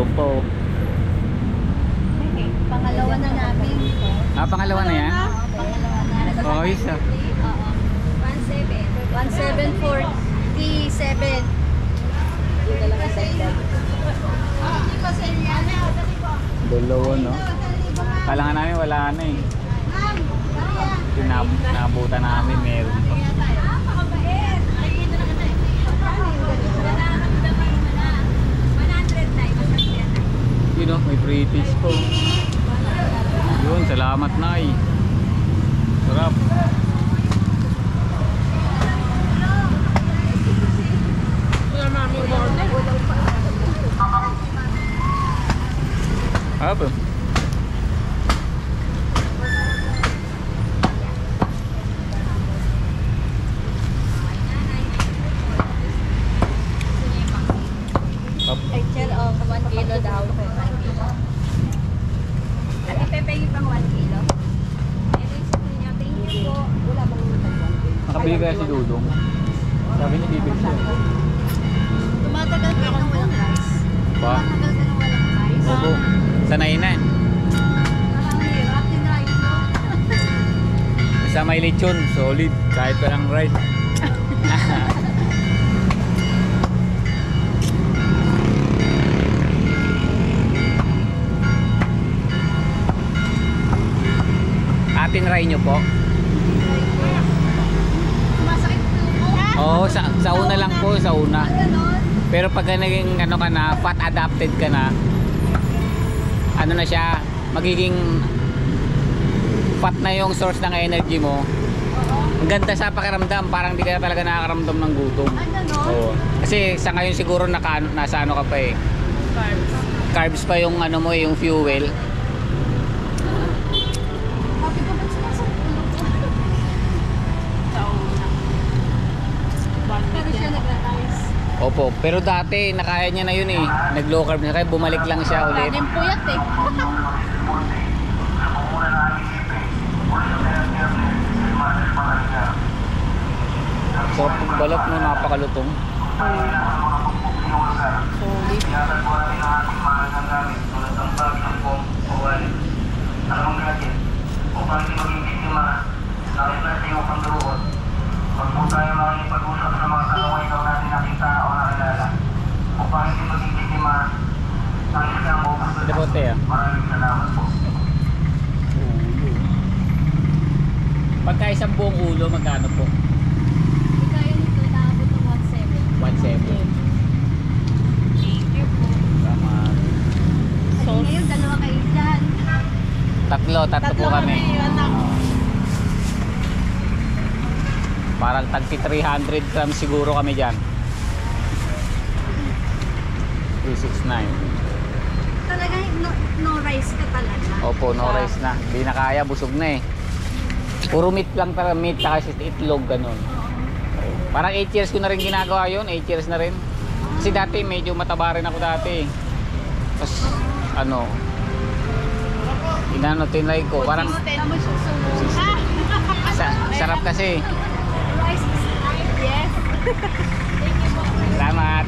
Meron po. Pangalawa na namin. Ah, pangalawa na yan? Pangalawa na. Oh, isa. Oo. 1747. Dalawa, no? Kala nga namin wala na eh. Nabutan namin, meron pa. Yun o, may British po. Yun, salamat na eh. Sarap. Apa? Actual, 1 kilo daw. 1 kilo. Ate Pepe, yung pang 1 kilo. Ito yung sabi niya, thank you po. Wala bang utang 1 kilo? Nakabili kaya si Dudong. Sabi niya bibig siya. Tumatagal ka ng walang rice. Ba? Tumatagal ka ng walang rice. Opo. Sanay na. Parang hirap din rice, no? Basta may lechon, solid. Kahit walang rice. Atin ray nyo po. Sumasakit po. Oo, sa una lang po, sa una. Ganon. Pero pag naging ano ka na, fat adapted ka na, ano na siya, magiging fat na yung source ng energy mo. Ang ganda sa pakiramdam, parang di ka talaga nakakaramdam ng gutom. Ganon. Oo. Kasi sa ngayon siguro nasa ano ka pa eh. Carbs. Carbs pa yung ano mo, yung fuel. Happy ko ba't sumasakit? Pero siya nag-rice. Opo, pero dati nakaya niya na yun eh. Nag-low carb na kaya bumalik lang siya ulit. Kanin puyat eh. So, balot mo, napakalutong. Solid. Huwag po tayo makikipag-usap sa mga kalaway daw natin nakita o nakilala. Upang hindi maging biktima ng isang o Depote ah. Maraming salamat po. Pagka isang buong ulo, magkano po? Kaya nito naabot ng 1.7. 1.7. Thank you po. Tama. So, ngayon, dalawa kayo dyan. Tatlo po kami. anak. Parang tagpi 300 grams siguro kami dyan. 369. Talaga, no rice ka talaga. Opo, no rice na. Hindi na kaya, busog na eh. Puro meat lang talaga, meat saka itlog, ganun. Parang 8 years ko na rin ginagawa yun, 8 years na rin. Kasi dati medyo mataba rin ako dati. Tapos ano, tinry ko. Parang sarap kasi. Rice is life. Yes. Thank you po. Salamat.